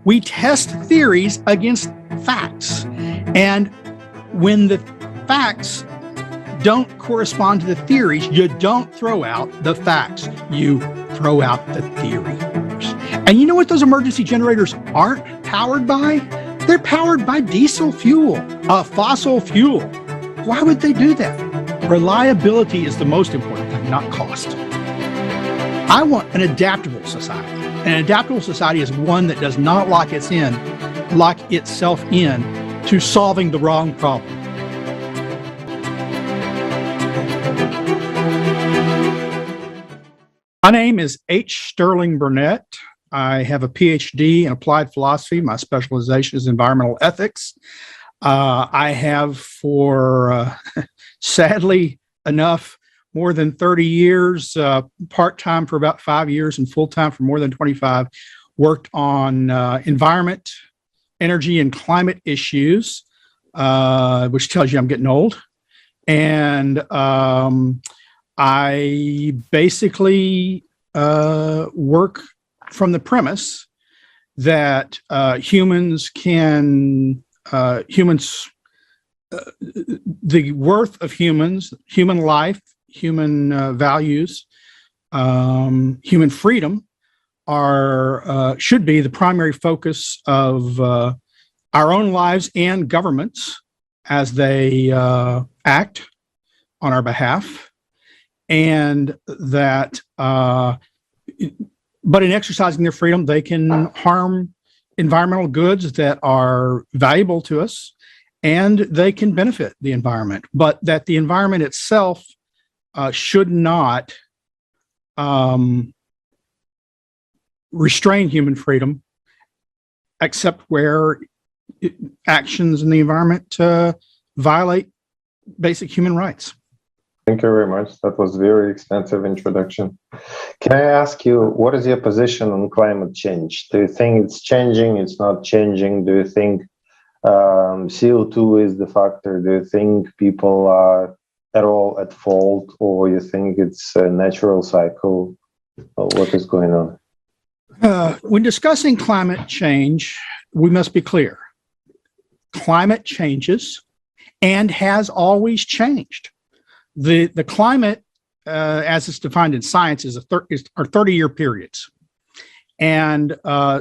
We test theories against facts. And when the facts don't correspond to the theories, you don't throw out the facts. You throw out the theory. And you know what those emergency generators aren't powered by? They're powered by diesel fuel, a fossil fuel. Why would they do that? Reliability is the most important thing, not cost. I want an adaptable society. An adaptable society is one that does not lock itself in to solving the wrong problem. My name is H. Sterling Burnett. I have a Ph.D. in applied philosophy. My specialization is environmental ethics. I have for, sadly enough, more than 30 years, part-time for about 5 years and full-time for more than 25, worked on environment, energy, and climate issues, which tells you I'm getting old. And I basically work from the premise that the worth of humans, human life, human values, human freedom should be the primary focus of our own lives and governments as they act on our behalf, and that but in exercising their freedom, they can harm environmental goods that are valuable to us, and they can benefit the environment, but that the environment itself should not restrain human freedom, except where actions in the environment violate basic human rights. Thank you very much. That was a very extensive introduction. Can I ask you, what is your position on climate change? Do you think it's changing? It's not changing? Do you think CO2 is the factor? Do you think people are at all at fault, or you think it's a natural cycle? What is going on? When discussing climate change, we must be clear. Climate changes and has always changed. The climate, as it's defined in science, are 30-year periods. And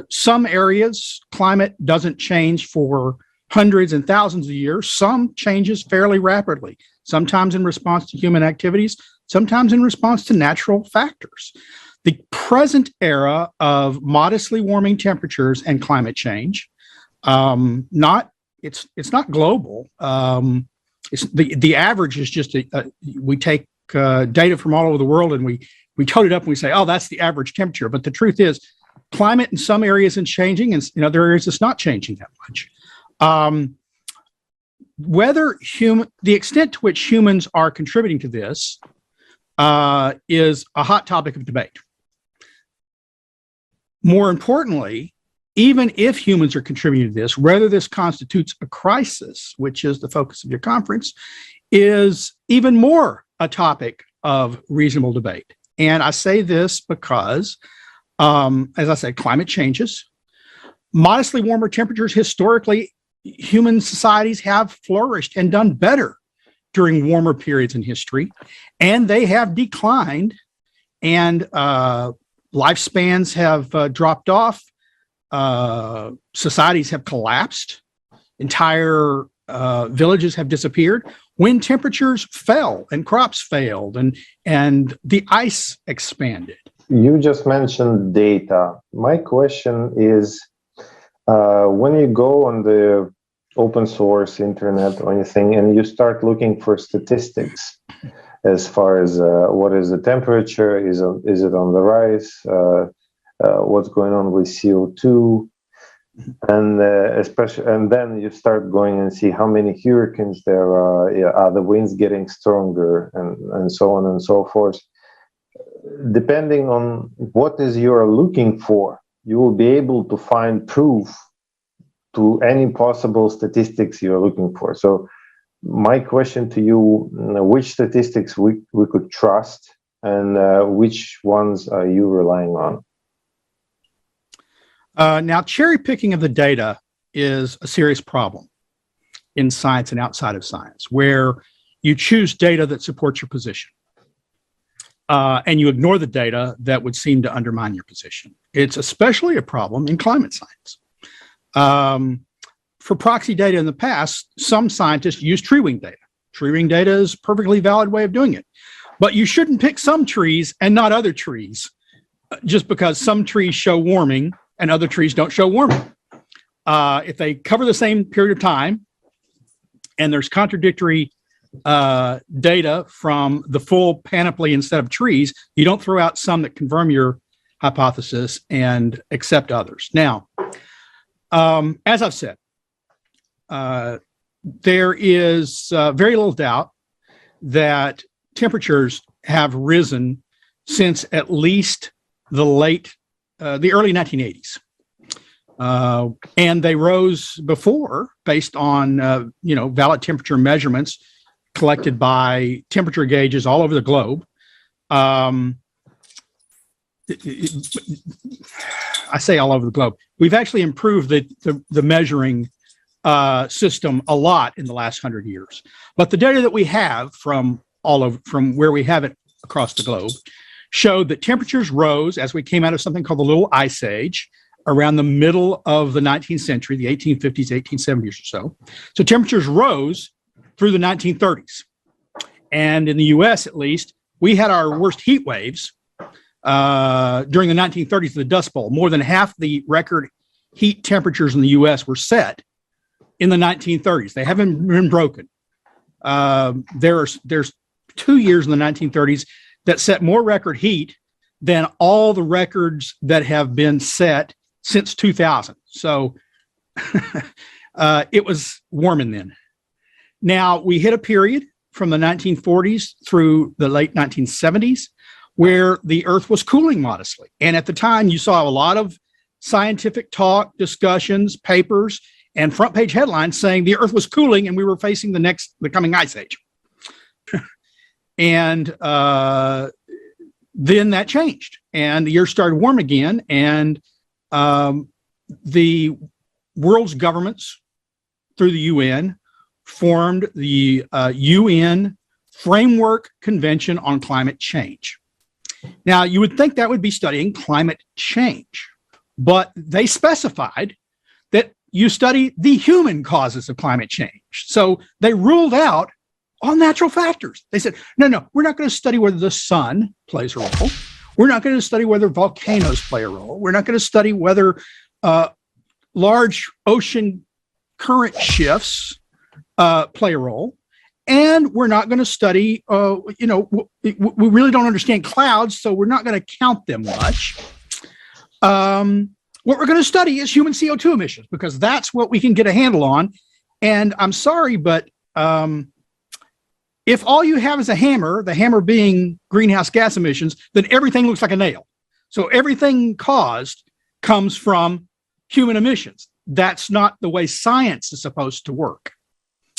some areas, climate doesn't change for hundreds and thousands of years. Some changes fairly rapidly, sometimes in response to human activities, sometimes in response to natural factors. The present era of modestly warming temperatures and climate change, it's not global. The average is just we take data from all over the world and we total it up and we say, oh, that's the average temperature. But the truth is, climate in some areas is changing, and in other areas it's not changing that much. The extent to which humans are contributing to this is a hot topic of debate. More importantly, even if humans are contributing to this, whether this constitutes a crisis, which is the focus of your conference, is even more a topic of reasonable debate. And I say this because, as I said, climate changes. Modestly warmer temperatures, historically, human societies have flourished and done better during warmer periods in history, and they have declined, and lifespans have dropped off. Societies have collapsed, entire villages have disappeared when temperatures fell and crops failed and the ice expanded. You just mentioned data. My question is, when you go on the open source internet or anything and you start looking for statistics as far as what is the temperature, is it on the rise, what's going on with CO2, and then you start going and see how many hurricanes there are the winds getting stronger, and so on and so forth. Depending on what is you're looking for, you will be able to find proof to any possible statistics you're looking for. So my question to you, which statistics we could trust, and which ones are you relying on? Now, cherry picking of the data is a serious problem in science and outside of science, where you choose data that supports your position and you ignore the data that would seem to undermine your position. It's especially a problem in climate science. For proxy data in the past, some scientists use tree ring data. Tree ring data is a perfectly valid way of doing it. But you shouldn't pick some trees and not other trees just because some trees show warming and other trees don't show warming. If they cover the same period of time and there's contradictory data from the full panoply instead of trees, you don't throw out some that confirm your hypothesis and accept others. Now, as I've said, there is very little doubt that temperatures have risen since at least the early 1980s. And they rose before based on, valid temperature measurements collected by temperature gauges all over the globe. I say all over the globe. We've actually improved the measuring system a lot in the last 100 years. But the data that we have from where we have it across the globe showed that temperatures rose as we came out of something called the Little Ice Age around the middle of the 19th century, the 1850s, 1870s or so. So temperatures rose through the 1930s. And in the US, at least, we had our worst heat waves during the 1930s, the Dust Bowl. More than half the record heat temperatures in the US were set in the 1930s. They haven't been broken. There's 2 years in the 1930s that set more record heat than all the records that have been set since 2000. So it was warming then. Now, we hit a period from the 1940s through the late 1970s where the Earth was cooling modestly. And at the time, you saw a lot of scientific talk, discussions, papers, and front page headlines saying the Earth was cooling and we were facing the coming ice age. And then that changed and the year started warm again. And the world's governments through the UN formed the UN Framework Convention on Climate Change. Now, you would think that would be studying climate change, but they specified that you study the human causes of climate change. So they ruled out all natural factors. They said, no, we're not going to study whether the sun plays a role. We're not going to study whether volcanoes play a role. We're not going to study whether large ocean current shifts play a role. And we're not going to study, we really don't understand clouds, so we're not going to count them much. What we're going to study is human CO2 emissions because that's what we can get a handle on. And I'm sorry, but if all you have is a hammer, the hammer being greenhouse gas emissions, then everything looks like a nail. So everything caused comes from human emissions. That's not the way science is supposed to work.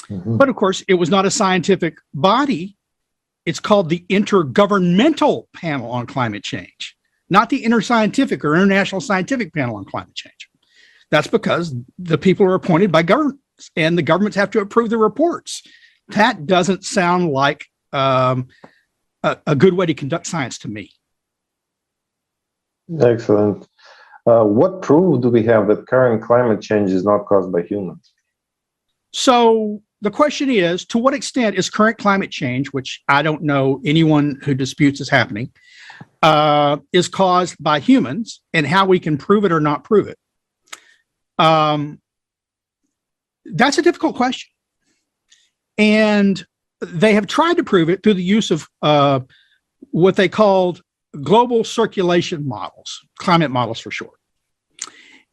Mm-hmm. But of course, it was not a scientific body. It's called the Intergovernmental Panel on Climate Change, not the Interscientific or International Scientific Panel on Climate Change. That's because the people are appointed by governments and the governments have to approve the reports. That doesn't sound like a good way to conduct science to me. Excellent. What proof do we have that current climate change is not caused by humans? So the question is, to what extent is current climate change, which I don't know anyone who disputes is happening, is caused by humans and how we can prove it or not prove it? That's a difficult question. And they have tried to prove it through the use of what they called global circulation models, climate models for short.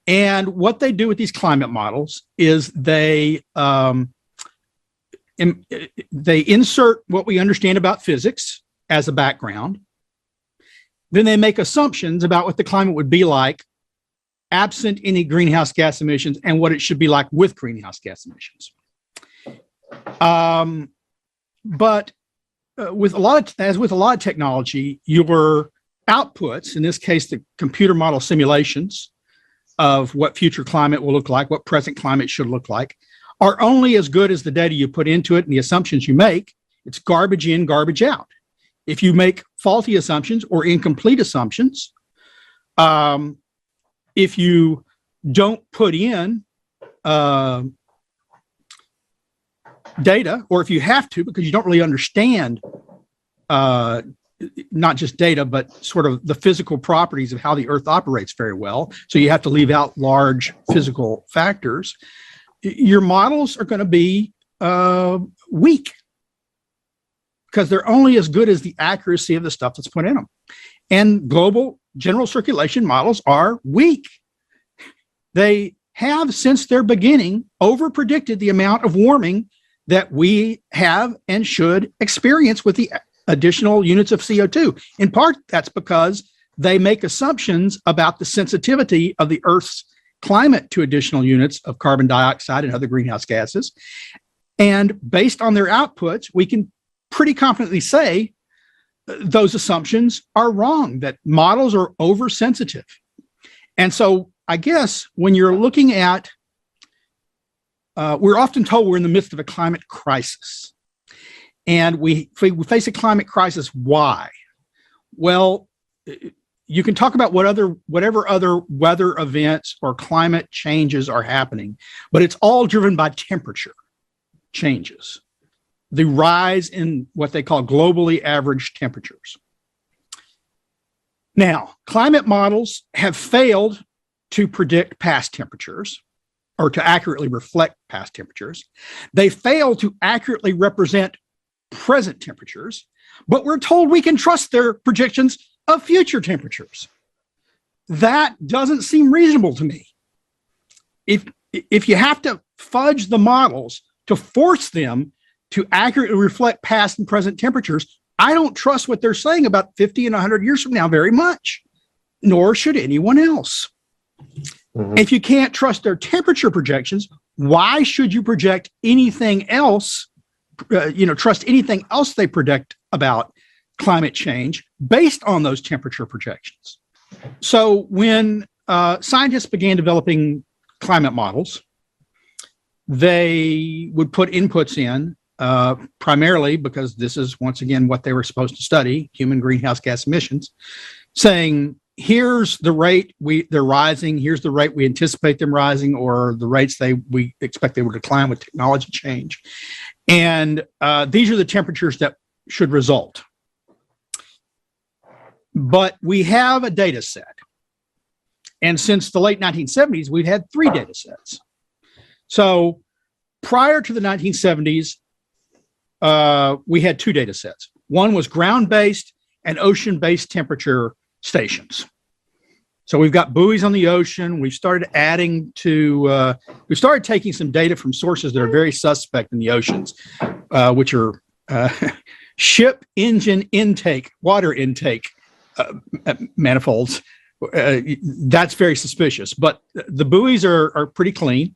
And what they do with these climate models is they insert what we understand about physics as a background. Then they make assumptions about what the climate would be like absent any greenhouse gas emissions and what it should be like with greenhouse gas emissions. But with a lot of technology, your outputs, in this case, the computer model simulations, of what future climate will look like, what present climate should look like, are only as good as the data you put into it and the assumptions you make. It's garbage in, garbage out. If you make faulty assumptions or incomplete assumptions, if you don't put in data, or if you have to because you don't really understand not just data, but sort of the physical properties of how the Earth operates very well, so you have to leave out large physical factors, your models are going to be weak because they're only as good as the accuracy of the stuff that's put in them. And global general circulation models are weak. They have, since their beginning, over-predicted the amount of warming that we have and should experience with the additional units of CO2. In part, that's because they make assumptions about the sensitivity of the Earth's climate to additional units of carbon dioxide and other greenhouse gases. And based on their outputs, we can pretty confidently say those assumptions are wrong, that models are oversensitive. And so I guess when you're looking at, we're often told we're in the midst of a climate crisis. And we face a climate crisis. Why? Well, you can talk about whatever other weather events or climate changes are happening, but it's all driven by temperature changes, the rise in what they call globally average temperatures. Now, climate models have failed to predict past temperatures or to accurately reflect past temperatures. They fail to accurately represent present temperatures, but we're told we can trust their projections of future temperatures. That doesn't seem reasonable to me. If you have to fudge the models to force them to accurately reflect past and present temperatures, I don't trust what they're saying about 50 and 100 years from now very much, nor should anyone else. Mm-hmm. If you can't trust their temperature projections, why should you project anything else, trust anything else they predict about climate change based on those temperature projections? So when scientists began developing climate models, they would put inputs in primarily because this is, once again, what they were supposed to study, human greenhouse gas emissions, saying, here's the rate they're rising, here's the rate we anticipate them rising, or the rates we expect they will decline with technology change. And these are the temperatures that should result. But we have a data set. And since the late 1970s, we've had 3 data sets. So prior to the 1970s, we had 2 data sets. One was ground-based and ocean-based temperature stations. So we've got buoys on the ocean. We've started we started taking some data from sources that are very suspect in the oceans, which are ship engine intake, water intake manifolds. That's very suspicious, but the buoys are pretty clean.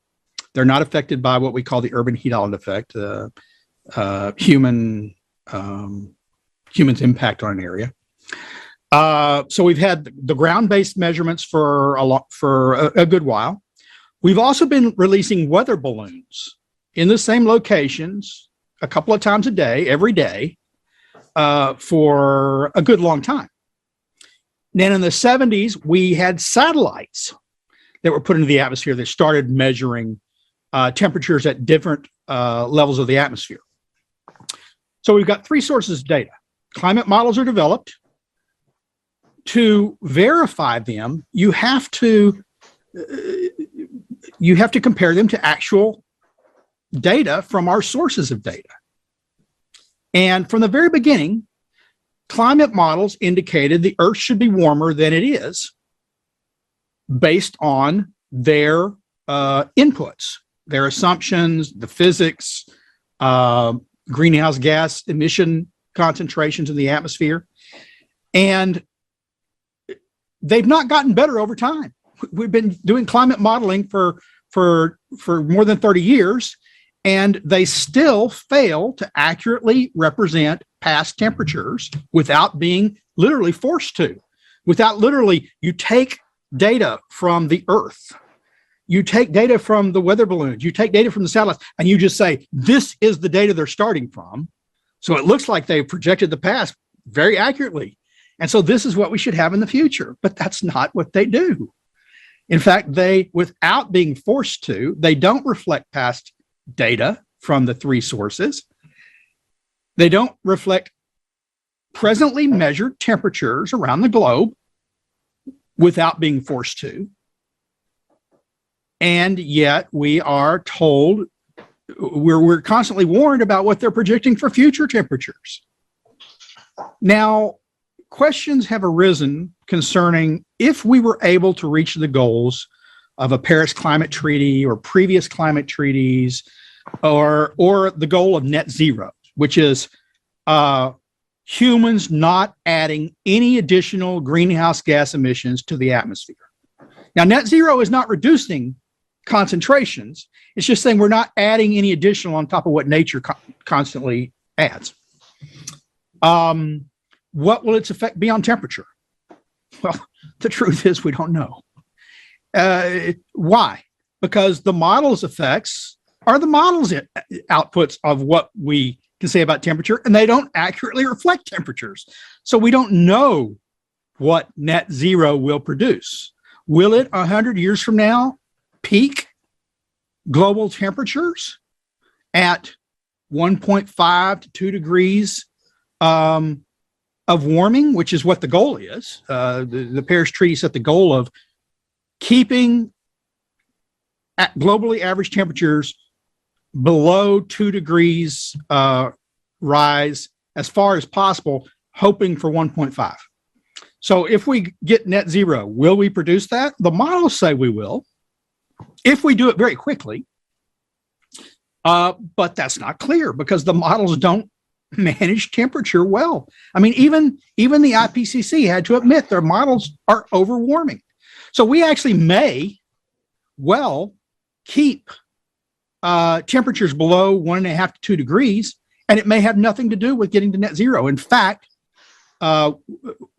They're not affected by what we call the urban heat island effect, humans' impact on an area. So we've had the ground-based measurements for a good while. We've also been releasing weather balloons in the same locations a couple of times a day, every day, for a good long time. Then in the 70s, we had satellites that were put into the atmosphere that started measuring temperatures at different levels of the atmosphere. So we've got 3 sources of data. Climate models are developed. To verify them, you have to compare them to actual data from our sources of data. And from the very beginning, climate models indicated the Earth should be warmer than it is based on their inputs, their assumptions, the physics, greenhouse gas emission concentrations in the atmosphere. And they've not gotten better over time. We've been doing climate modeling for more than 30 years, and they still fail to accurately represent past temperatures without being literally forced to. Without literally, you take data from the Earth, you take data from the weather balloons, you take data from the satellites, and you just say, this is the data they're starting from. So it looks like they've projected the past very accurately. And so this is what we should have in the future. But that's not what they do. In fact, they, without being forced to, they don't reflect past data from the three sources. They don't reflect presently measured temperatures around the globe without being forced to. And yet we are told, we're constantly warned about what they're projecting for future temperatures. Now, questions have arisen concerning if we were able to reach the goals of a Paris Climate Treaty or previous climate treaties, or the goal of net zero, which is humans not adding any additional greenhouse gas emissions to the atmosphere. Now, net zero is not reducing concentrations. It's just saying we're not adding any additional on top of what nature constantly adds. What will its effect be on temperature? Well, the truth is we don't know. Why? Because the model's effects are the model's outputs of what we can say about temperature, and they don't accurately reflect temperatures. So we don't know what net zero will produce. Will it 100 years from now peak global temperatures at 1.5 to 2 degrees of warming, which is what the goal is? The Paris Treaty set the goal of keeping globally average temperatures below 2 degrees rise as far as possible, hoping for 1.5. So if we get net zero, will we produce that? The models say we will, if we do it very quickly. But that's not clear because the models don't manage temperature well. I mean, even the IPCC had to admit their models are overwarming. So we actually may well keep temperatures below 1.5 to 2 degrees, and it may have nothing to do with getting to net zero. In fact,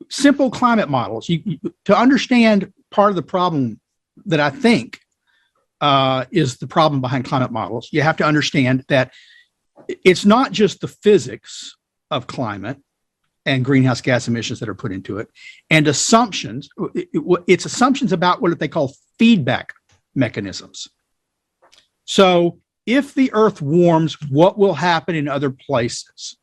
simple climate models, to understand part of the problem that I think is the problem behind climate models, you have to understand that it's not just the physics of climate and greenhouse gas emissions that are put into it, and assumptions. It's assumptions about what they call feedback mechanisms. So if the Earth warms, what will happen in other places?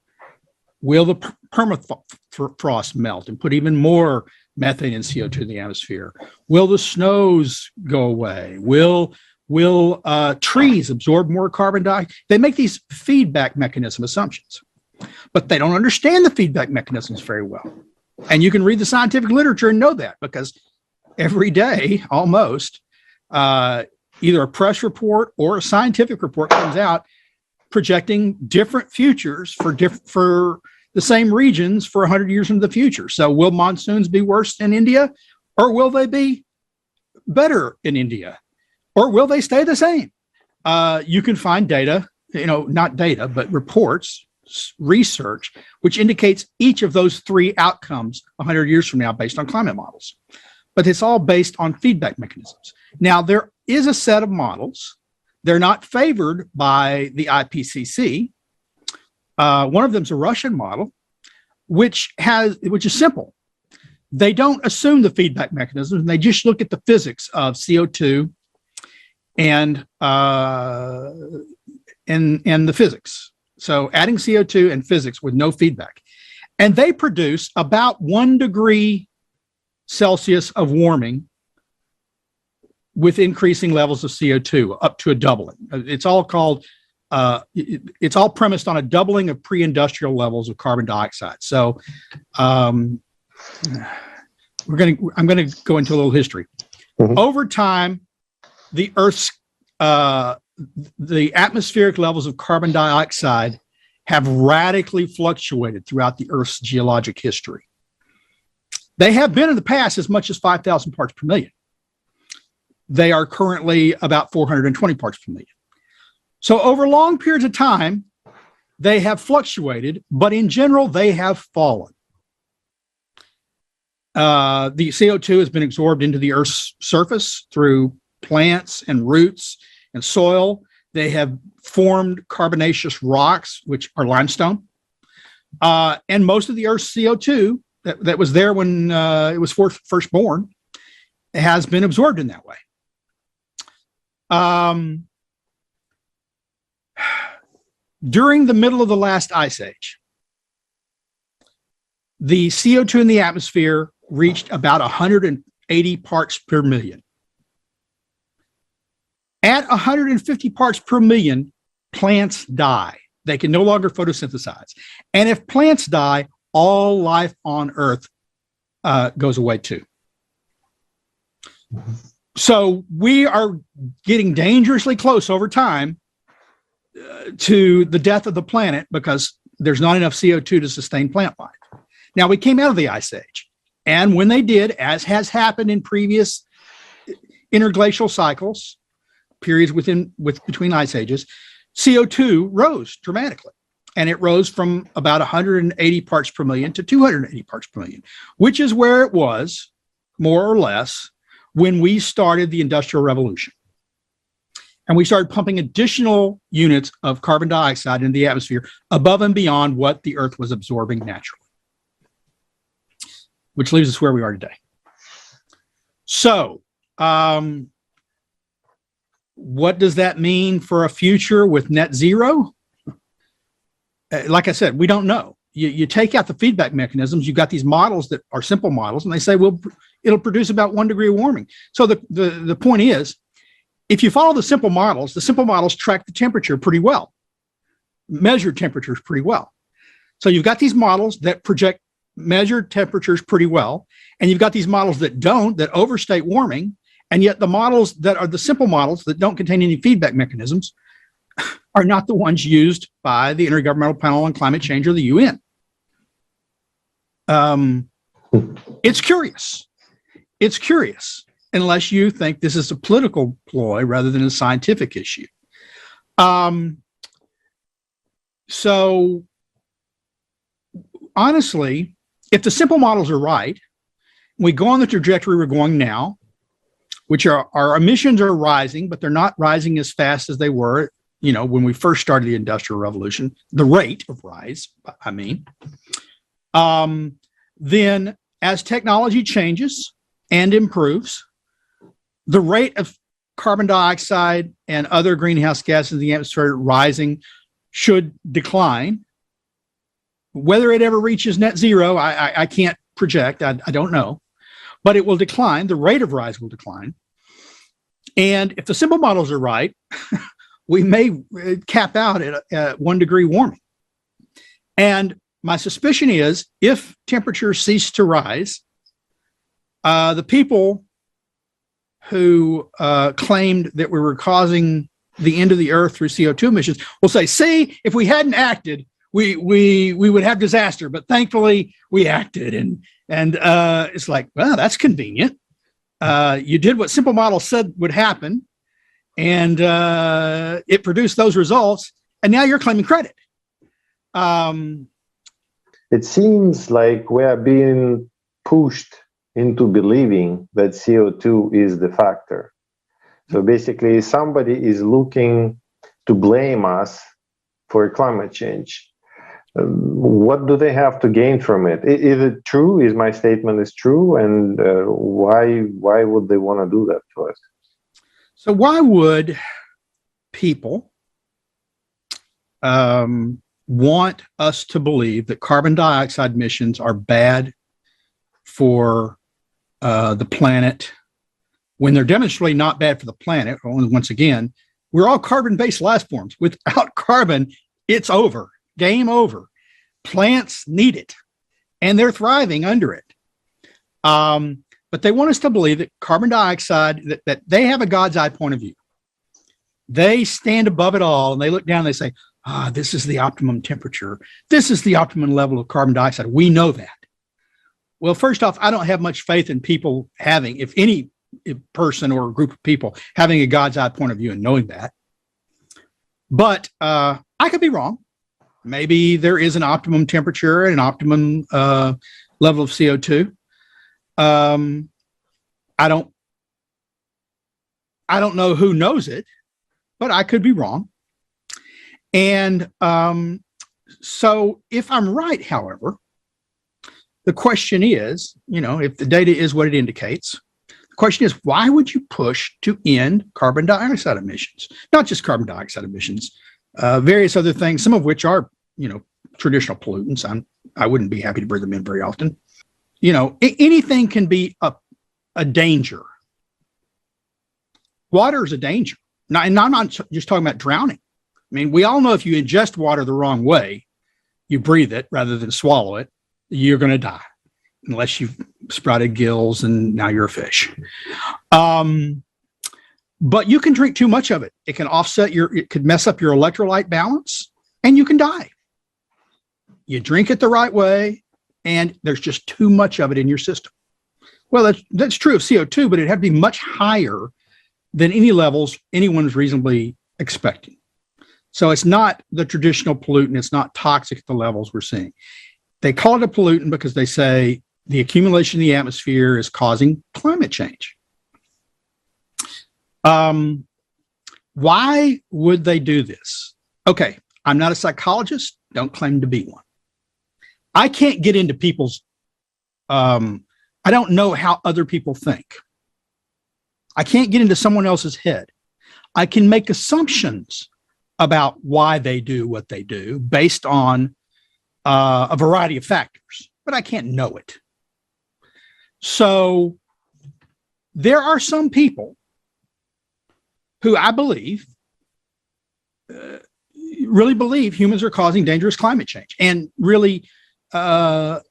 Will the permafrost melt and put even more methane and CO2 in the atmosphere? Will the snows go away? Will trees absorb more carbon dioxide? They make these feedback mechanism assumptions, but they don't understand the feedback mechanisms very well. And you can read the scientific literature and know that, because every day, almost, either a press report or a scientific report comes out projecting different futures for the same regions for 100 years into the future. So will monsoons be worse in India, or will they be better in India? Or will they stay the same? You can find data, not data, but reports, research, which indicates each of those three outcomes 100 years from now based on climate models. But it's all based on feedback mechanisms. Now, there is a set of models. They're not favored by the IPCC. One of them is a Russian model, which is simple. They don't assume the feedback mechanisms. They just look at the physics of CO2 and the physics. So adding CO2 and physics with no feedback. And they produce about 1 degree Celsius of warming with increasing levels of CO2 up to a doubling. It's all premised on a doubling of pre-industrial levels of carbon dioxide. So I'm going to go into a little history. Mm-hmm. Over time, the Earth's the atmospheric levels of carbon dioxide have radically fluctuated throughout the Earth's geologic history. They have been in the past as much as 5,000 parts per million. They are currently about 420 parts per million. So over long periods of time, they have fluctuated, but in general, they have fallen. The CO2 has been absorbed into the Earth's surface through plants and roots and soil. They have formed carbonaceous rocks, which are limestone. And most of the Earth's CO2 that was there when it was first born has been absorbed in that way. During the middle of the last ice age, the CO2 in the atmosphere reached about 180 parts per million. At 150 parts per million, plants die. They can no longer photosynthesize. And if plants die, all life on Earth goes away too. So we are getting dangerously close over time to the death of the planet because there's not enough CO2 to sustain plant life. Now, we came out of the ice age. And when they did, as has happened in previous interglacial cycles, periods between ice ages, CO2 rose dramatically. And it rose from about 180 parts per million to 280 parts per million, which is where it was, more or less, when we started the Industrial Revolution. And we started pumping additional units of carbon dioxide into the atmosphere above and beyond what the Earth was absorbing naturally, which leaves us where we are today. So, what does that mean for a future with net zero? Like I said, we don't know. You take out the feedback mechanisms, you've got these models that are simple models, and they say, well, it'll produce about 1 degree of warming. So the point is, if you follow the simple models track the temperature pretty well, measure temperatures pretty well. So you've got these models that project measured temperatures pretty well, and you've got these models that don't, that overstate warming, and yet the models that are the simple models that don't contain any feedback mechanisms are not the ones used by the Intergovernmental Panel on Climate Change or the UN. It's curious. It's curious, unless you think this is a political ploy rather than a scientific issue. So honestly, if the simple models are right, we go on the trajectory we're going now, which our emissions are rising, but they're not rising as fast as they were, when we first started the Industrial Revolution, the rate of rise, I mean. Then as technology changes and improves, the rate of carbon dioxide and other greenhouse gases in the atmosphere rising should decline. Whether it ever reaches net zero, I can't project. I don't know. But it will decline. The rate of rise will decline. And if the simple models are right, we may cap out at 1 degree warming. And my suspicion is if temperatures cease to rise, the people who claimed that we were causing the end of the Earth through CO2 emissions will say, see, if we hadn't acted, we would have disaster, but thankfully we acted. And it's like, well, that's convenient. You did what simple models said would happen, and it produced those results, and now you're claiming credit. It seems like we are being pushed into believing that CO2 is the factor. So basically, somebody is looking to blame us for climate change. What do they have to gain from it? Is it true? Is my statement is true? And why would they want to do that to us? So why would people want us to believe that carbon dioxide emissions are bad for the planet when they're demonstrably not bad for the planet? Once again, we're all carbon-based life forms. Without carbon, it's over. Game over. Plants need it, and they're thriving under it. But they want us to believe that carbon dioxide, that they have a God's eye point of view. They stand above it all, and they look down and they say, this is the optimum temperature. This is the optimum level of carbon dioxide. We know that. Well, first off, I don't have much faith in people having, if any person or a group of people, having a God's eye point of view and knowing that. But I could be wrong. Maybe there is an optimum temperature and an optimum level of CO2. I don't know who knows it, but I could be wrong. And so if I'm right, however, the question is, if the data is what it indicates, the question is, why would you push to end carbon dioxide emissions? Not just carbon dioxide emissions, various other things, some of which are, traditional pollutants. I wouldn't be happy to bring them in very often. Anything can be a danger. Water is a danger. Now, and I'm not just talking about drowning. I mean, we all know if you ingest water the wrong way, you breathe it rather than swallow it, you're going to die unless you've sprouted gills and now you're a fish. But you can drink too much of it. It can it could mess up your electrolyte balance and you can die. You drink it the right way and there's just too much of it in your system. Well, that's true of CO2, but it had to be much higher than any levels anyone's reasonably expecting. So it's not the traditional pollutant. It's not toxic at the levels we're seeing. They call it a pollutant because they say the accumulation in the atmosphere is causing climate change. Why would they do this? Okay, I'm not a psychologist, don't claim to be one. I can't get into people's, I don't know how other people think. I can't get into someone else's head. I can make assumptions about why they do what they do based on a variety of factors, but I can't know it. So there are some people who I believe really believe humans are causing dangerous climate change and really, or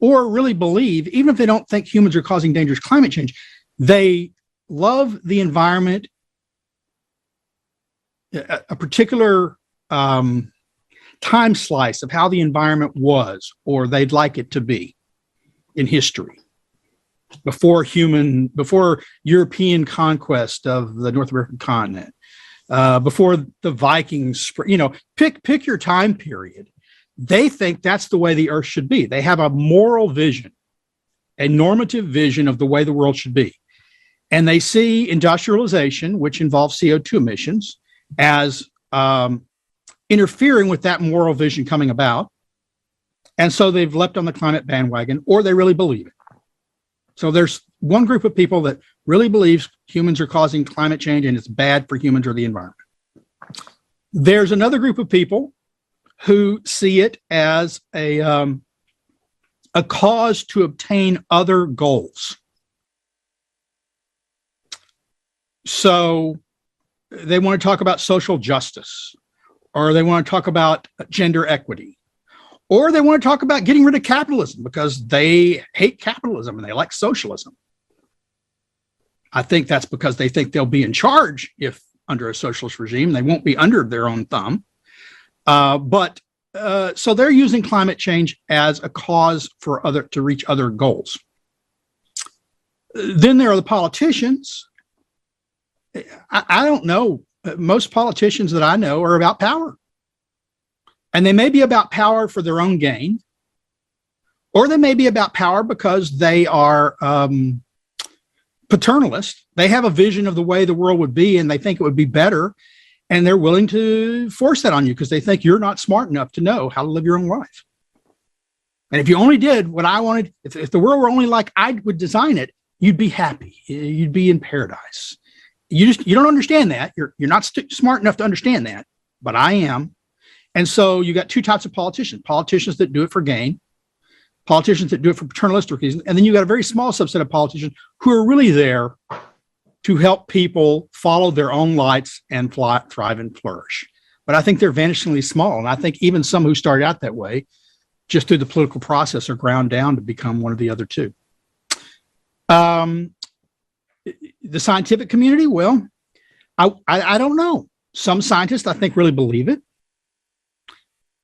really believe, even if they don't think humans are causing dangerous climate change, they love the environment, a particular time slice of how the environment was, or they'd like it to be in history before European conquest of the North American continent, before the Vikings, pick your time period. They think that's the way the earth should be. They have a moral vision, a normative vision of the way the world should be. And they see industrialization, which involves CO2 emissions, as interfering with that moral vision coming about. And so they've leapt on the climate bandwagon, or they really believe it. So there's one group of people that really believes humans are causing climate change and it's bad for humans or the environment. There's another group of people who see it as a cause to obtain other goals. So they want to talk about social justice, or they want to talk about gender equity, or they want to talk about getting rid of capitalism because they hate capitalism and they like socialism. I think that's because they think they'll be in charge if under a socialist regime. They won't be under their own thumb. So they're using climate change as a cause to reach other goals. Then there are the politicians. I don't know. Most politicians that I know are about power. And they may be about power for their own gain, or they may be about power because they are paternalist. They have a vision of the way the world would be, and they think it would be better. And they're willing to force that on you because they think you're not smart enough to know how to live your own life. And if you only did what I wanted, if the world were only like I would design it, you'd be happy. You'd be in paradise. You don't understand that. You're not smart enough to understand that, but I am. And so you got two types of politicians that do it for gain, politicians that do it for paternalistic reasons. And then you got a very small subset of politicians who are really there to help people follow their own lights and thrive and flourish. But I think they're vanishingly small. And I think even some who started out that way, just through the political process, are ground down to become one of the other two. The scientific community, well, I don't know. Some scientists, I think, really believe it.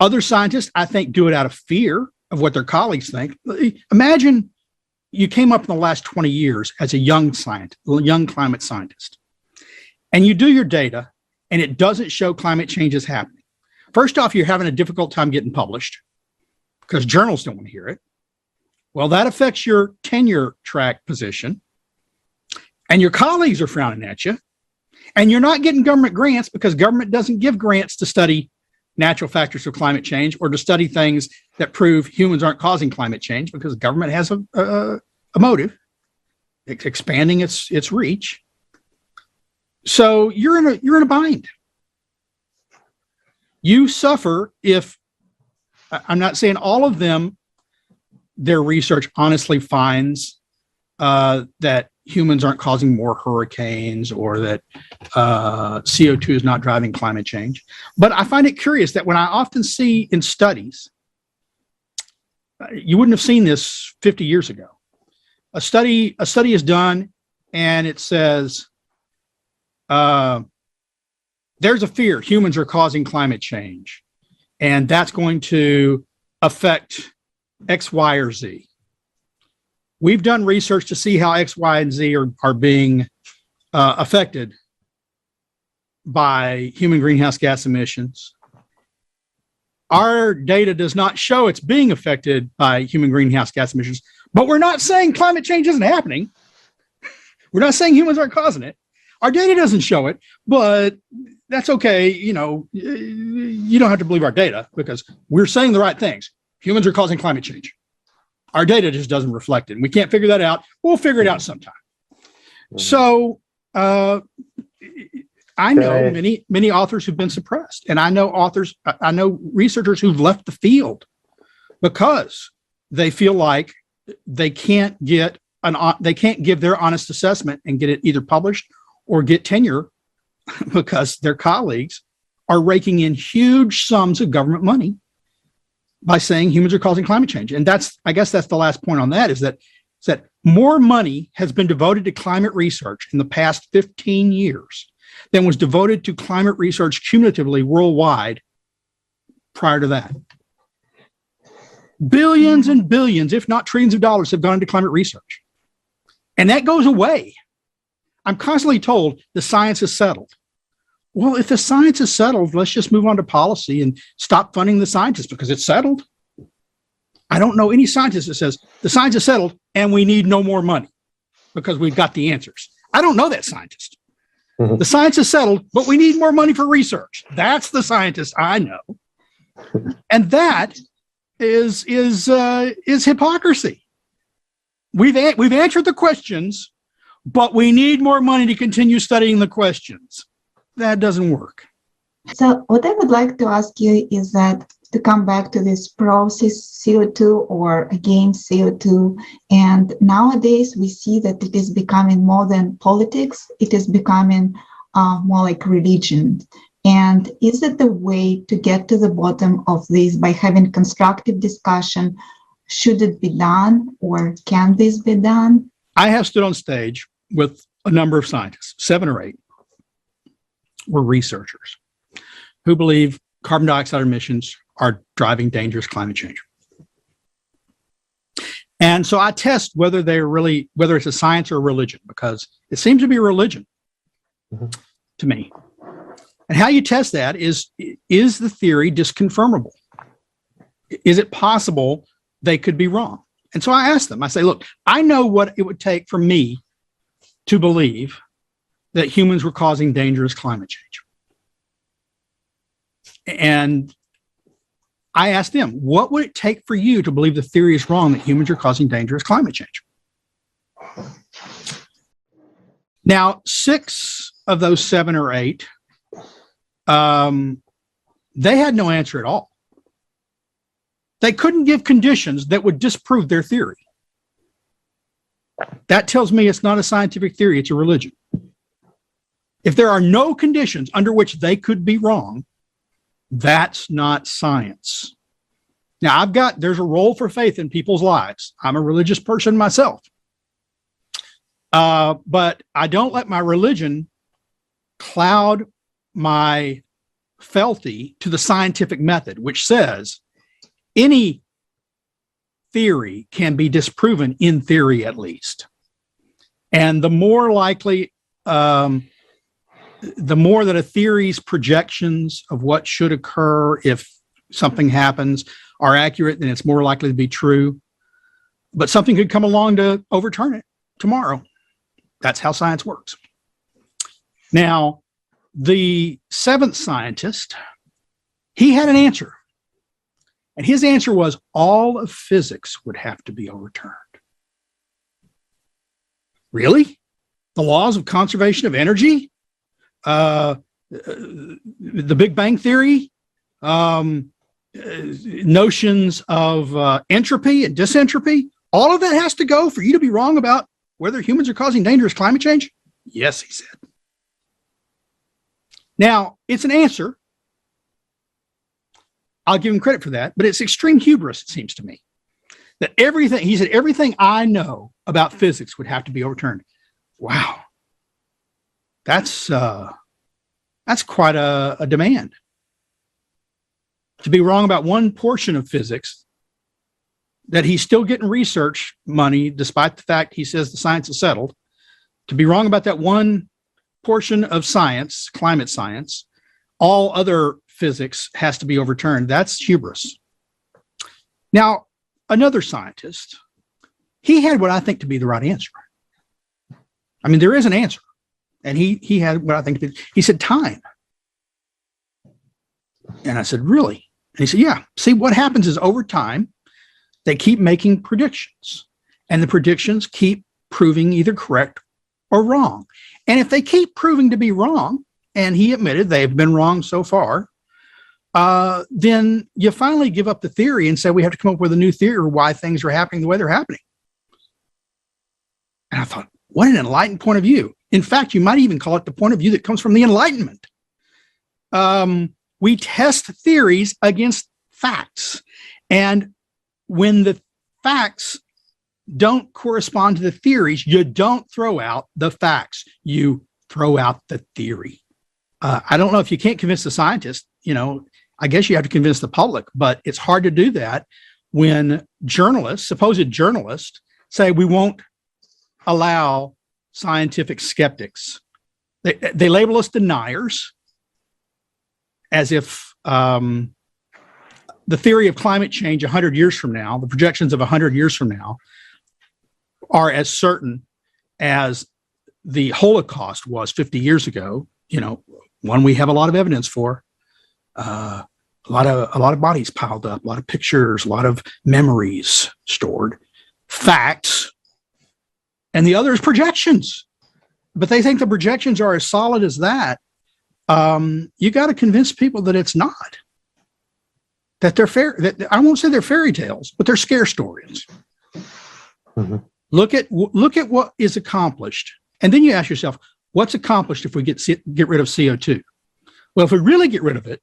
Other scientists, I think, do it out of fear of what their colleagues think. Imagine you came up in the last 20 years as a young climate scientist, and you do your data, and it doesn't show climate change is happening. First off, you're having a difficult time getting published because journals don't want to hear it. Well, that affects your tenure track position, and your colleagues are frowning at you, and you're not getting government grants because government doesn't give grants to study natural factors of climate change or to study things that prove humans aren't causing climate change, because government has a motive, expanding its reach. So you're in a bind. You suffer if, I'm not saying all of them, their research honestly finds that humans aren't causing more hurricanes or that CO2 is not driving climate change. But I find it curious that when I often see in studies, you wouldn't have seen this 50 years ago. A study is done and it says, there's a fear humans are causing climate change, and that's going to affect X, Y, or Z. We've done research to see how X, Y, and Z are being affected by human greenhouse gas emissions. Our data does not show it's being affected by human greenhouse gas emissions, but we're not saying climate change isn't happening. We're not saying humans aren't causing it. Our data doesn't show it, but that's okay. You know, you don't have to believe our data because we're saying the right things. Humans are causing climate change. Our data just doesn't reflect it. And we can't figure that out. We'll figure it out sometime. So I know many authors who've been suppressed, and I know researchers who've left the field because they feel like they can't give their honest assessment and get it either published or get tenure because their colleagues are raking in huge sums of government money by saying humans are causing climate change. And I guess that's the last point on that, is that more money has been devoted to climate research in the past 15 years than was devoted to climate research cumulatively worldwide prior to that. Billions and billions, if not trillions of dollars, have gone into climate research. And that goes away. I'm constantly told the science is settled. Well, if the science is settled, let's just move on to policy and stop funding the scientists because it's settled. I don't know any scientist that says the science is settled and we need no more money because we've got the answers. I don't know that scientist. Mm-hmm. The science is settled, but we need more money for research. That's the scientist I know. And that is hypocrisy. We've answered the questions, but we need more money to continue studying the questions. That doesn't work. So what I would like to ask you is that to come back to this pro-CO2 or against CO2. And nowadays we see that it is becoming more than politics. It is becoming more like religion. And is it the way to get to the bottom of this by having constructive discussion? Should it be done or can this be done? I have stood on stage with a number of scientists, 7 or 8, were researchers who believe carbon dioxide emissions are driving dangerous climate change. And so I test whether it's a science or a religion, because it seems to be a religion to me. And how you test that is the theory disconfirmable? Is it possible they could be wrong? And so I ask them, I say, look, I know what it would take for me to believe that humans were causing dangerous climate change. And I asked them, what would it take for you to believe the theory is wrong that humans are causing dangerous climate change? Now, 6 of those 7 or 8, they had no answer at all. They couldn't give conditions that would disprove their theory. That tells me it's not a scientific theory, it's a religion. If there are no conditions under which they could be wrong, that's not science. Now, there's a role for faith in people's lives. I'm a religious person myself. But I don't let my religion cloud my fealty to the scientific method, which says any theory can be disproven in theory, at least. And the more likely, the more that a theory's projections of what should occur if something happens are accurate, then it's more likely to be true. but something could come along to overturn it tomorrow. That's how science works. Now, the seventh scientist, he had an answer. And his answer was all of physics would have to be overturned. Really? The laws of conservation of energy? The Big Bang Theory? Notions of entropy and disentropy? All of that has to go for you to be wrong about whether humans are causing dangerous climate change? Yes, he said. Now, it's an answer. I'll give him credit for that, but it's extreme hubris, it seems to me. That everything, he said, everything I know about physics would have to be overturned. Wow. That's quite a demand. To be wrong about one portion of physics, that he's still getting research money, despite the fact he says the science is settled. To be wrong about that one portion of science, climate science, all other physics has to be overturned. That's hubris. Now, another scientist, he had what I think to be the right answer. I mean, there is an answer. And he had what I think to be, he said, time. And I said, really? And he said, yeah. See, what happens is over time, they keep making predictions. And the predictions keep proving either correct or wrong. And if they keep proving to be wrong, and he admitted they've been wrong so far, then you finally give up the theory and say we have to come up with a new theory why things are happening the way they're happening. And I thought, what an enlightened point of view. In fact, you might even call it the point of view that comes from the Enlightenment. We test theories against facts. And when the facts don't correspond to the theories, you don't throw out the facts. You throw out the theory. I don't know if you can't convince the scientist, I guess you have to convince the public, but it's hard to do that when journalists, supposed journalists, say we won't allow scientific skeptics. They label us deniers, as if the theory of climate change 100 years from now, the projections of 100 years from now, are as certain as the Holocaust was 50 years ago. One we have a lot of evidence for. A lot of bodies piled up, a lot of pictures, a lot of memories stored, facts, and the other is projections. But they think the projections are as solid as that. You got to convince people that it's not. That they're fair. That I won't say they're fairy tales, but they're scare stories. Mm-hmm. Look at what is accomplished, and then you ask yourself, what's accomplished if we get rid of CO2? Well, if we really get rid of it,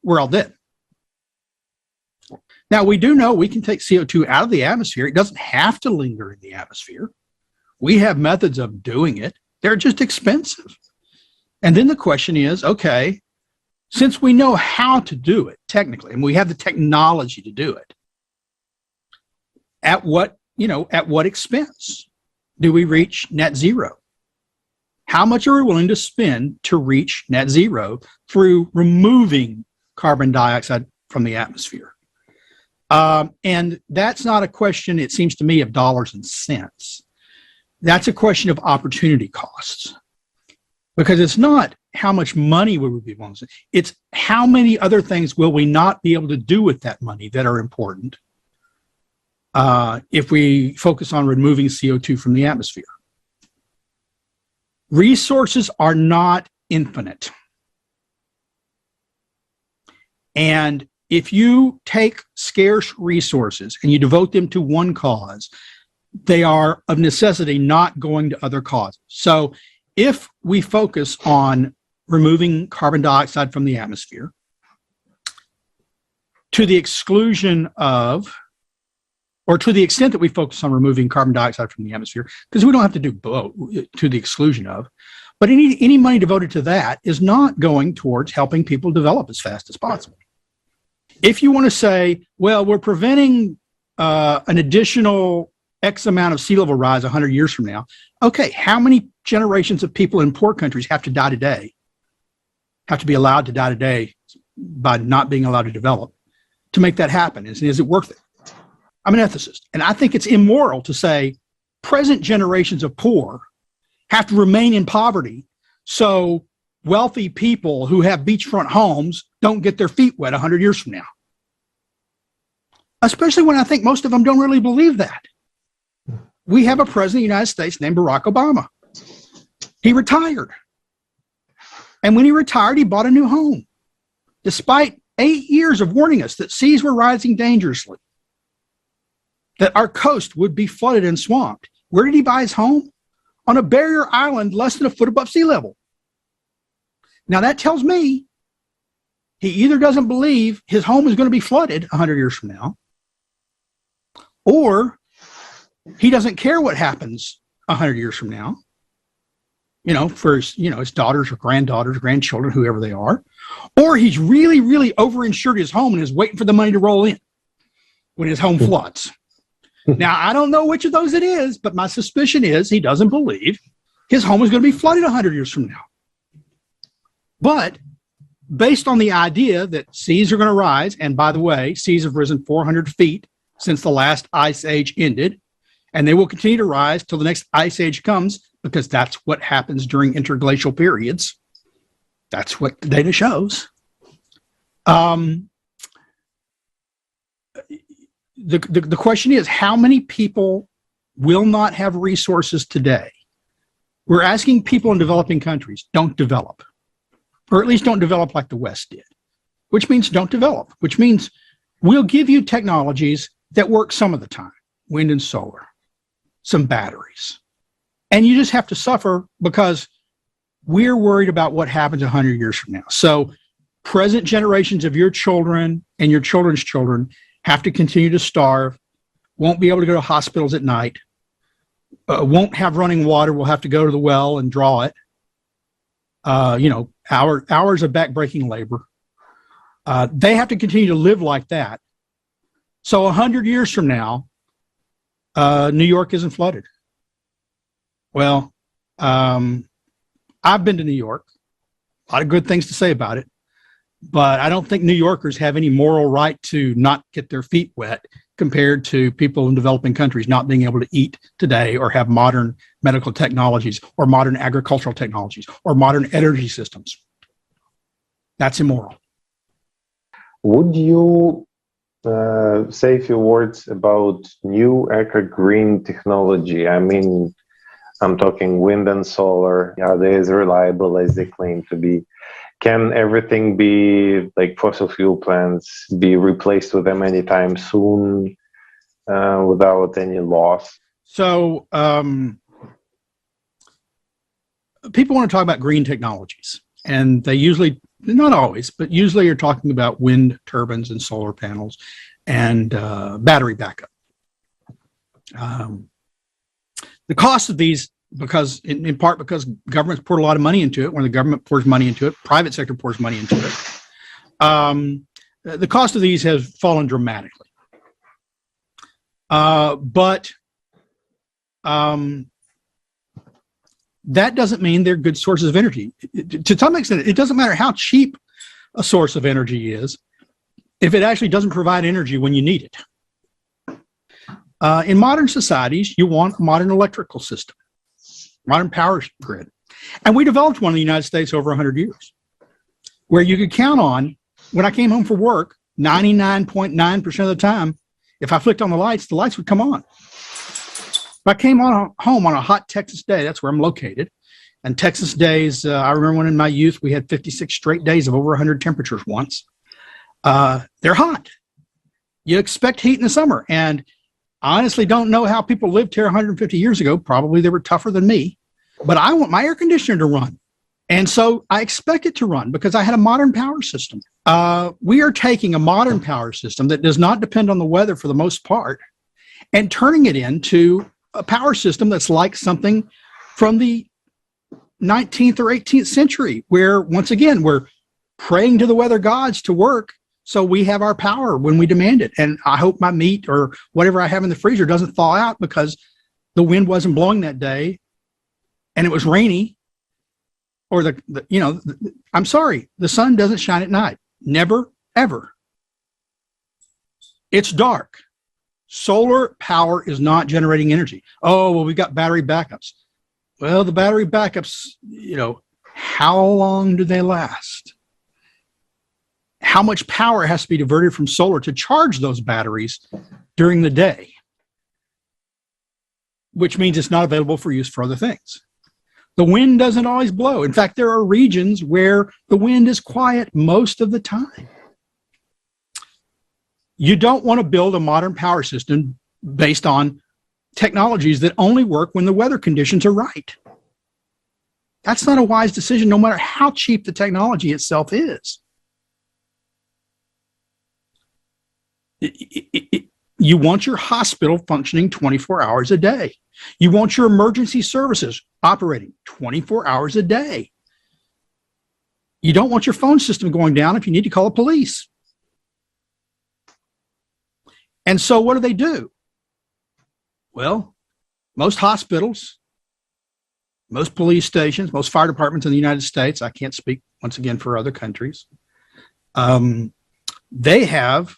we're all dead. Now, we do know we can take CO2 out of the atmosphere. It doesn't have to linger in the atmosphere. We have methods of doing it. They're just expensive. And then the question is, okay, since we know how to do it technically, and we have the technology to do it, at what expense do we reach net zero? How much are we willing to spend to reach net zero through removing carbon dioxide from the atmosphere? And that's not a question, it seems to me, of dollars and cents. That's a question of opportunity costs. Because it's not how much money we would be willing to spend, it's how many other things will we not be able to do with that money that are important if we focus on removing CO2 from the atmosphere. Resources are not infinite. And if you take scarce resources and you devote them to one cause, they are of necessity not going to other causes. So if we focus on removing carbon dioxide from the atmosphere to the exclusion of, or to the extent that we focus on removing carbon dioxide from the atmosphere, because we don't have to do both, to the exclusion of, but any money devoted to that is not going towards helping people develop as fast as possible. If you want to say, well, we're preventing an additional X amount of sea level rise 100 years from now, okay, how many generations of people in poor countries have to die today, have to be allowed to die today by not being allowed to develop to make that happen? Is it worth it? I'm an ethicist, and I think it's immoral to say present generations of poor have to remain in poverty so wealthy people who have beachfront homes don't get their feet wet 100 years from now. Especially when I think most of them don't really believe that. We have a president of the United States named Barack Obama. He retired. And when he retired, he bought a new home, despite 8 years of warning us that seas were rising dangerously, that our coast would be flooded and swamped. Where did he buy his home? On a barrier island less than a foot above sea level. Now that tells me he either doesn't believe his home is going to be flooded 100 years from now, or he doesn't care what happens 100 years from now, for his daughters or granddaughters, grandchildren, whoever they are, or he's really, really overinsured his home and is waiting for the money to roll in when his home floods. Now, I don't know which of those it is, but my suspicion is he doesn't believe his home is going to be flooded 100 years from now. But based on the idea that seas are going to rise, and by the way, seas have risen 400 feet since the last ice age ended, and they will continue to rise till the next ice age comes, because that's what happens during interglacial periods. That's what the data shows. The question is, how many people will not have resources today? We're asking people in developing countries, don't develop, or at least don't develop like the West did, which means don't develop, which means we'll give you technologies that work some of the time, wind and solar, some batteries. And you just have to suffer because we're worried about what happens 100 years from now. So present generations of your children and your children's children have to continue to starve, won't be able to go to hospitals at night, won't have running water, will have to go to the well and draw it. Hours of backbreaking labor. They have to continue to live like that. So 100 years from now, New York isn't flooded. Well, I've been to New York, a lot of good things to say about it, but I don't think New Yorkers have any moral right to not get their feet wet compared to people in developing countries not being able to eat today or have modern medical technologies or modern agricultural technologies or modern energy systems. That's immoral. Would you say a few words about new eco-green technology? I mean, I'm talking wind and solar. Are they as reliable as they claim to be? Can everything be, like fossil fuel plants, be replaced with them anytime soon without any loss? So people want to talk about green technologies, and they usually, not always, but usually are talking about wind turbines and solar panels and battery backup. The cost of these, because in part because governments poured a lot of money into it. When the government pours money into it, private sector pours money into it. The cost of these has fallen dramatically. But that doesn't mean they're good sources of energy. To some extent, it doesn't matter how cheap a source of energy is if it actually doesn't provide energy when you need it. In modern societies, you want a modern electrical system, modern power grid. And we developed one in the United States over 100 years, where you could count on, when I came home for work, 99.9% of the time, if I flicked on the lights would come on. If I came home on a hot Texas day, that's where I'm located, and Texas days, I remember when in my youth, we had 56 straight days of over 100 temperatures once. They're hot. You expect heat in the summer, and I honestly don't know how people lived here 150 years ago. Probably they were tougher than me, but I want my air conditioner to run. And so I expect it to run because I had a modern power system. We are taking a modern power system that does not depend on the weather for the most part and turning it into a power system that's like something from the 19th or 18th century, where once again, we're praying to the weather gods to work so we have our power when we demand it. And I hope my meat or whatever I have in the freezer doesn't thaw out because the wind wasn't blowing that day and it was rainy, or I'm sorry, the sun doesn't shine at night. Never, ever. It's dark. Solar power is not generating energy. Oh, well, we've got battery backups. Well, the battery backups, how long do they last? How much power has to be diverted from solar to charge those batteries during the day? Which means it's not available for use for other things. The wind doesn't always blow. In fact, there are regions where the wind is quiet most of the time. You don't want to build a modern power system based on technologies that only work when the weather conditions are right. That's not a wise decision, no matter how cheap the technology itself is. You want your hospital functioning 24 hours a day. You want your emergency services operating 24 hours a day. You don't want your phone system going down if you need to call the police. And so what do? Well, most hospitals, most police stations, most fire departments in the United States, I can't speak once again for other countries, they have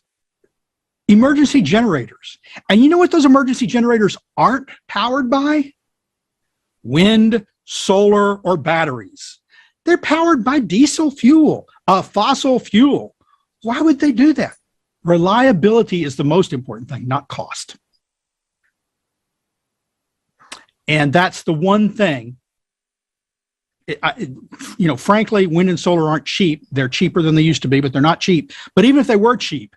emergency generators. And you know what those emergency generators aren't powered by? Wind, solar, or batteries. They're powered by diesel fuel, a fossil fuel. Why would they do that? Reliability is the most important thing, not cost. And that's the one thing, frankly, wind and solar aren't cheap. They're cheaper than they used to be, but they're not cheap. But even if they were cheap,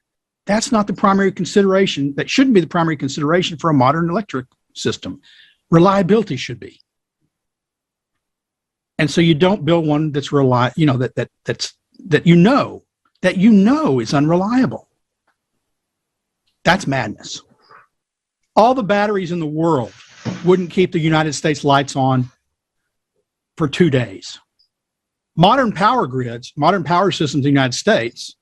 that's not the primary consideration. That shouldn't be the primary consideration for a modern electric system. Reliability should be. And so you don't build one that's that you know is unreliable. That's madness. All the batteries in the world wouldn't keep the United States lights on for 2 days. Modern power grids, modern power systems in the United States,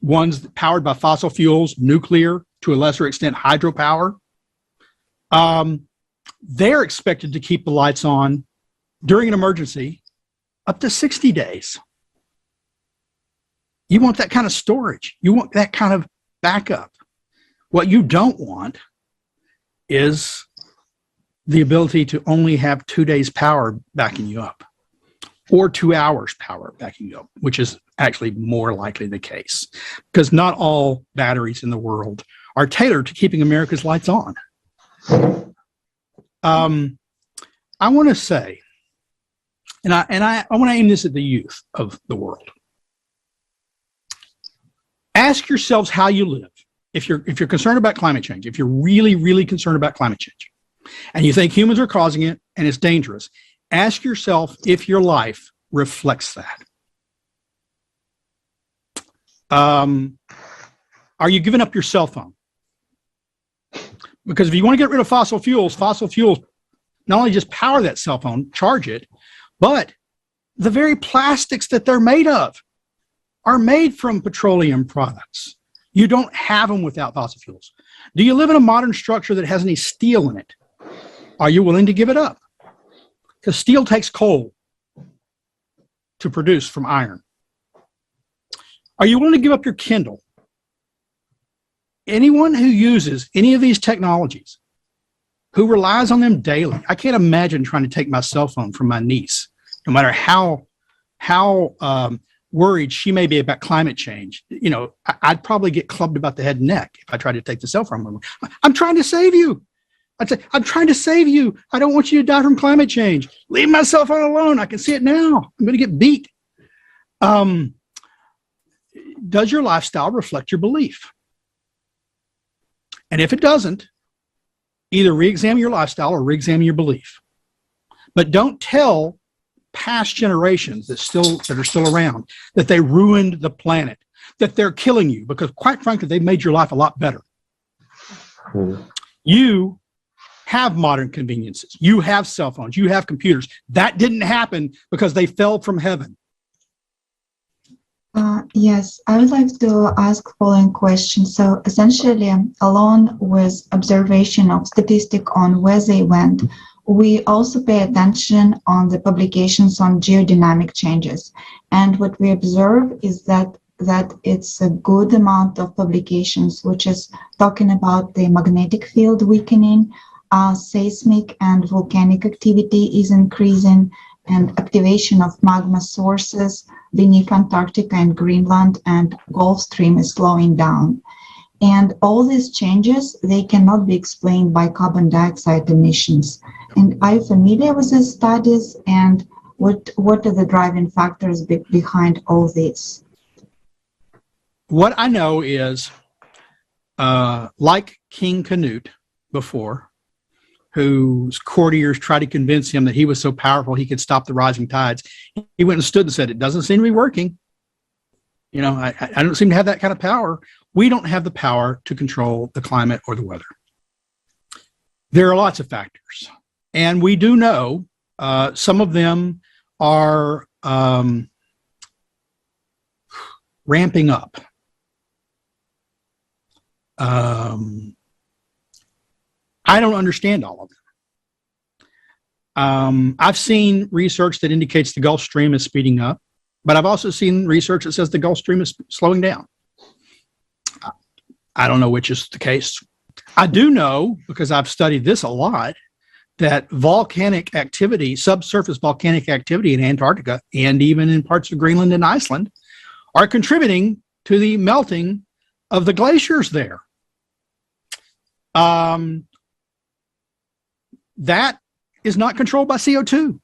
ones powered by fossil fuels, nuclear, to a lesser extent, hydropower, they're expected to keep the lights on during an emergency up to 60 days. You want that kind of storage. You want that kind of backup. What you don't want is the ability to only have 2 days power backing you up, or 2 hours power backing you up, which is actually more likely the case, because not all batteries in the world are tailored to keeping America's lights on. I want to say, and I want to aim this at the youth of the world. Ask yourselves how you live. If you're concerned about climate change, if you're really, really concerned about climate change, and you think humans are causing it and it's dangerous, ask yourself if your life reflects that. Are you giving up your cell phone? Because if you want to get rid of fossil fuels not only just power that cell phone, charge it, but the very plastics that they're made of are made from petroleum products. You don't have them without fossil fuels. Do you live in a modern structure that has any steel in it? Are you willing to give it up? Because steel takes coal to produce from iron. Are you willing to give up your Kindle? Anyone who uses any of these technologies, who relies on them daily, I can't imagine trying to take my cell phone from my niece, no matter how worried she may be about climate change. I'd probably get clubbed about the head and neck if I tried to take the cell phone. I'm trying to save you. I'd say, I'm trying to save you. I don't want you to die from climate change. Leave my cell phone alone. I can see it now. I'm going to get beat. Does your lifestyle reflect your belief? And if it doesn't, either re-examine your lifestyle or re-examine your belief. But don't tell past generations that are still around that they ruined the planet, that they're killing you, because quite frankly, they've made your life a lot better. You have modern conveniences. You have cell phones. You have computers. That didn't happen because they fell from heaven. Yes, I would like to ask following question. So essentially, along with observation of statistic on weather event, we also pay attention on the publications on geodynamic changes. And what we observe is that that it's a good amount of publications, which is talking about the magnetic field weakening, seismic and volcanic activity is increasing, and activation of magma sources beneath Antarctica and Greenland, and Gulf Stream is slowing down. And all these changes, they cannot be explained by carbon dioxide emissions. And are you familiar with these studies, and what are the driving factors behind all this? What I know is, like King Canute before, whose courtiers tried to convince him that he was so powerful he could stop the rising tides, he went and stood and said, "It doesn't seem to be working. You know, I don't seem to have that kind of power." We don't have the power to control the climate or the weather. There are lots of factors, and we do know some of them are ramping up. I don't understand all of them. I've seen research that indicates the Gulf Stream is speeding up, but I've also seen research that says the Gulf Stream is slowing down. I don't know which is the case. I do know, because I've studied this a lot, that volcanic activity, subsurface volcanic activity in Antarctica and even in parts of Greenland and Iceland are contributing to the melting of the glaciers there. That is not controlled by CO2.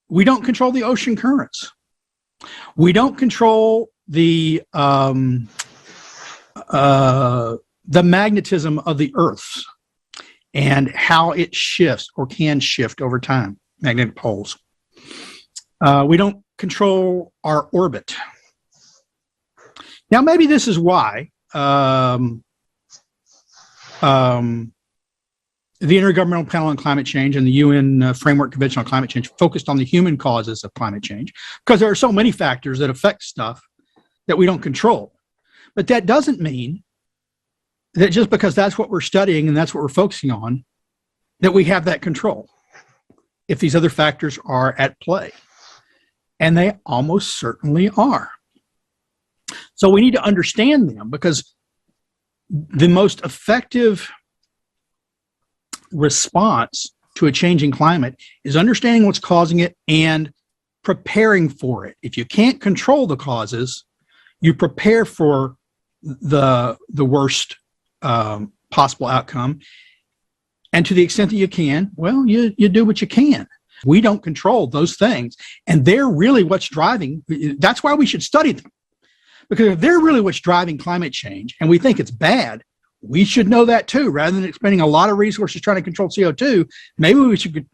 We don't control the ocean currents. We don't control the magnetism of the Earth and how it shifts or can shift over time, magnetic poles. We don't control our orbit. Now, maybe this is why the Intergovernmental Panel on Climate Change and the UN Framework Convention on Climate Change focused on the human causes of climate change, because there are so many factors that affect stuff that we don't control. But that doesn't mean that just because that's what we're studying and that's what we're focusing on, that we have that control if these other factors are at play. And they almost certainly are. So we need to understand them, because the most effective response to a changing climate is understanding what's causing it and preparing for it. If you can't control the causes, you prepare for the worst possible outcome. And to the extent that you can, well, you do what you can. We don't control those things. And they're really what's driving. That's why we should study them. Because if they're really what's driving climate change and we think it's bad, we should know that too. Rather than expending a lot of resources trying to control CO2, maybe we should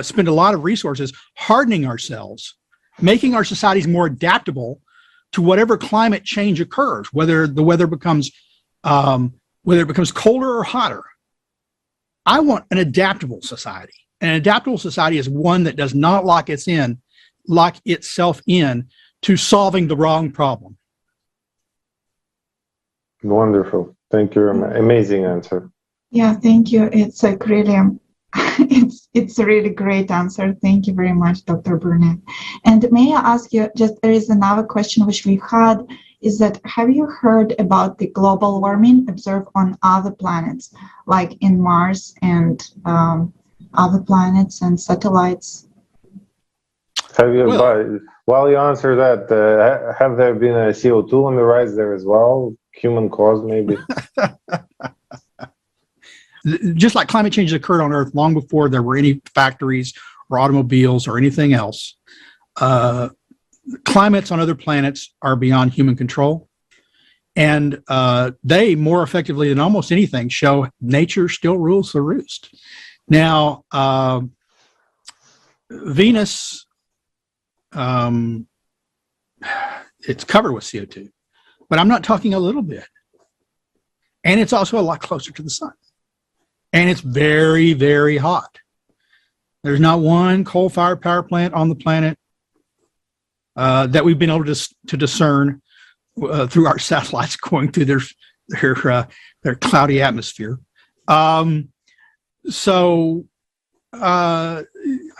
spend a lot of resources hardening ourselves, making our societies more adaptable to whatever climate change occurs, whether the weather becomes colder or hotter. I want an adaptable society. An adaptable society is one that does not lock itself in to solving the wrong problem. Wonderful. Thank you. Amazing answer. Yeah, thank you. It's a really, it's a really great answer. Thank you very much, Dr. Burnett. And may I ask you, just there is another question which we had, is that have you heard about the global warming observed on other planets, like in Mars and other planets and satellites? Have you, while you answer that, have there been a CO2 on the rise there as well? Human cause, maybe? Just like climate change occurred on Earth long before there were any factories or automobiles or anything else, climates on other planets are beyond human control. And they, more effectively than almost anything, show nature still rules the roost. Now, Venus, it's covered with CO2, but I'm not talking a little bit. And it's also a lot closer to the sun. And it's very, very hot. There's not one coal-fired power plant on the planet that we've been able to discern through our satellites going through their cloudy atmosphere. So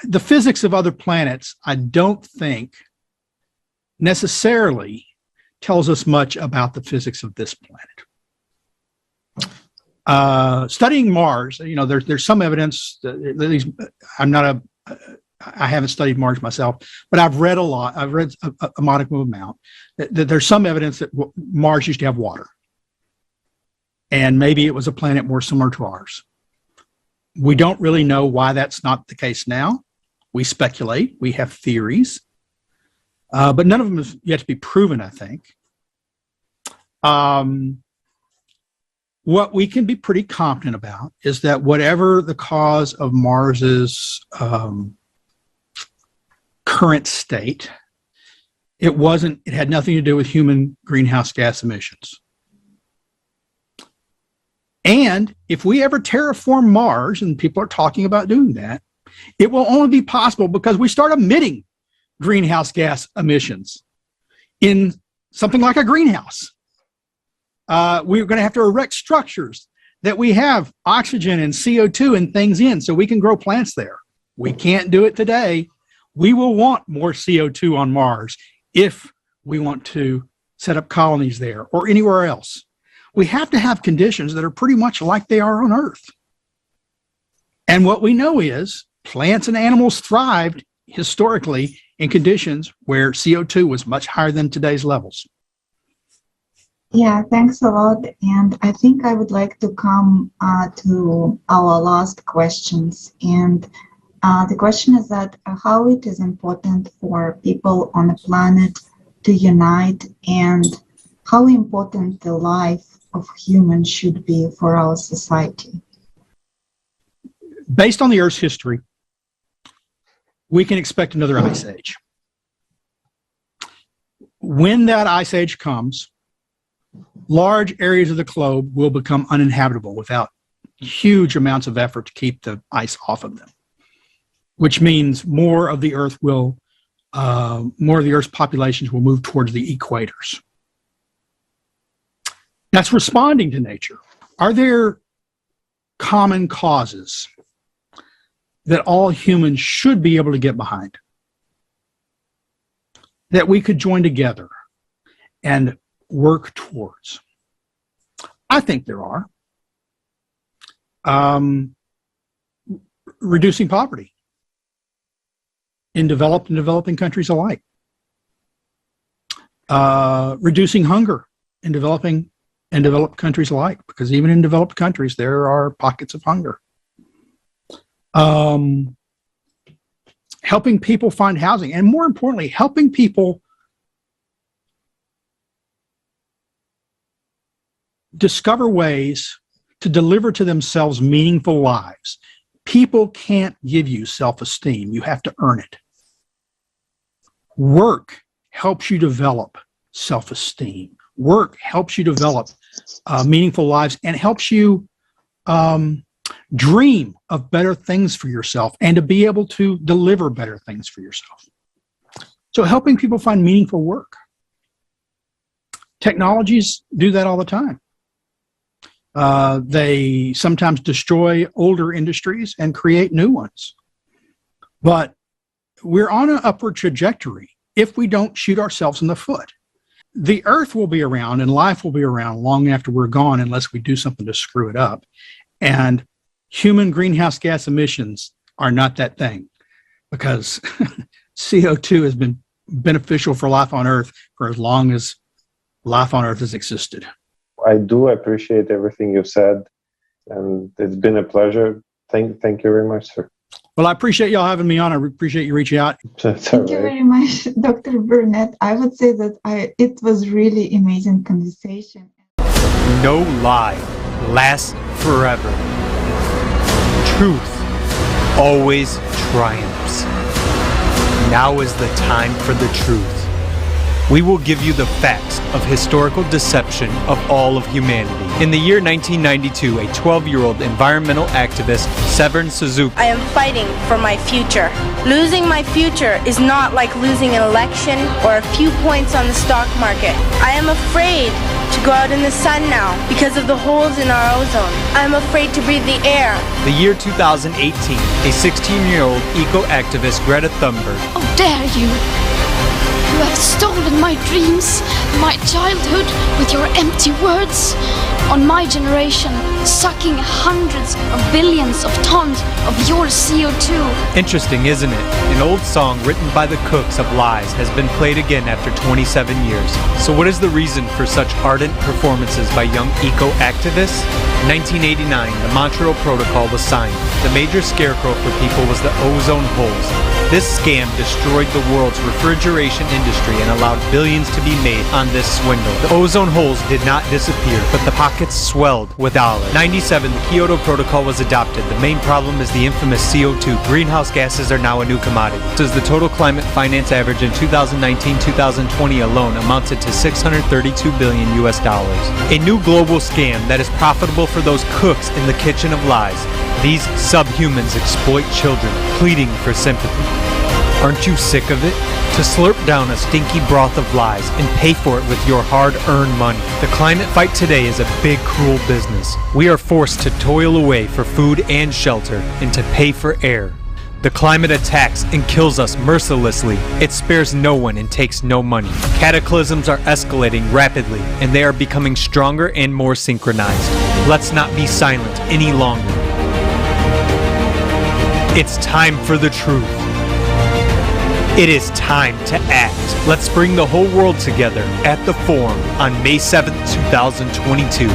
the physics of other planets, I don't think necessarily tells us much about the physics of this planet. Studying Mars, there's some evidence that I haven't studied Mars myself, but I've read a lot. I've read a modicum amount that there's some evidence that Mars used to have water, and maybe it was a planet more similar to ours. We don't really know why that's not the case now. We speculate. We have theories, but none of them have yet to be proven, I think. What we can be pretty confident about is that whatever the cause of Mars's current state, it had nothing to do with human greenhouse gas emissions. And if we ever terraform Mars, and people are talking about doing that, it will only be possible because we start emitting greenhouse gas emissions in something like a greenhouse. We're going to have to erect structures that we have oxygen and CO2 and things in so we can grow plants there. We can't do it today. We will want more CO2 on Mars if we want to set up colonies there or anywhere else. We have to have conditions that are pretty much like they are on Earth. And what we know is plants and animals thrived historically in conditions where CO2 was much higher than today's levels. Yeah, thanks a lot. And I think I would like to come to our last questions. And the question is that how it is important for people on the planet to unite, and how important the life of humans should be for our society. Based on the Earth's history, we can expect another ice age. When that ice age comes, large areas of the globe will become uninhabitable without huge amounts of effort to keep the ice off of them, which means more of the Earth's populations will move towards the equators. That's responding to nature. Are there common causes that all humans should be able to get behind, that we could join together and work towards? I think there are. Reducing poverty in developed and developing countries alike. Reducing hunger in developing and developed countries alike, because even in developed countries, there are pockets of hunger. Helping people find housing, and more importantly, helping people discover ways to deliver to themselves meaningful lives. People can't give you self-esteem. You have to earn it. Work helps you develop self-esteem. Work helps you develop meaningful lives and helps you dream of better things for yourself and to be able to deliver better things for yourself. So helping people find meaningful work. Technologies do that all the time. They sometimes destroy older industries and create new ones. But we're on an upward trajectory if we don't shoot ourselves in the foot. The Earth will be around and life will be around long after we're gone unless we do something to screw it up. And human greenhouse gas emissions are not that thing, because CO2 has been beneficial for life on Earth for as long as life on Earth has existed. I do appreciate everything you've said, and it's been a pleasure. Thank you very much, sir. Well, I appreciate y'all having me on. I appreciate you reaching out. Thank you very much, Dr. Burnett. I would say that it was really amazing conversation. No lie lasts forever. Truth always triumphs. Now is the time for the truth. We will give you the facts of historical deception of all of humanity. In the year 1992, a 12-year-old environmental activist, Severn Suzuki. I am fighting for my future. Losing my future is not like losing an election or a few points on the stock market. I am afraid to go out in the sun now because of the holes in our ozone. I'm afraid to breathe the air. The year 2018, a 16-year-old eco-activist, Greta Thunberg, How dare you! You have stolen my dreams, my childhood, with your empty words. On my generation, sucking hundreds of billions of tons of your CO2. Interesting, isn't it? An old song written by the Cooks of Lies has been played again after 27 years. So what is the reason for such ardent performances by young eco-activists? In 1989, the Montreal Protocol was signed. The major scarecrow for people was the ozone holes. This scam destroyed the world's refrigeration industry and allowed billions to be made on this swindle. The ozone holes did not disappear, but the pockets swelled with dollars. 97, the Kyoto Protocol was adopted. The main problem is the infamous CO2. Greenhouse gases are now a new commodity. As the total climate finance average in 2019-2020 alone amounted to $632 billion US. A new global scam that is profitable for those cooks in the kitchen of lies. These subhumans exploit children, pleading for sympathy. Aren't you sick of it? To slurp down a stinky broth of lies and pay for it with your hard-earned money. The climate fight today is a big, cruel business. We are forced to toil away for food and shelter and to pay for air. The climate attacks and kills us mercilessly. It spares no one and takes no money. Cataclysms are escalating rapidly, and they are becoming stronger and more synchronized. Let's not be silent any longer. It's time for the truth. It is time to act. Let's bring the whole world together at the Forum on May 7th, 2022.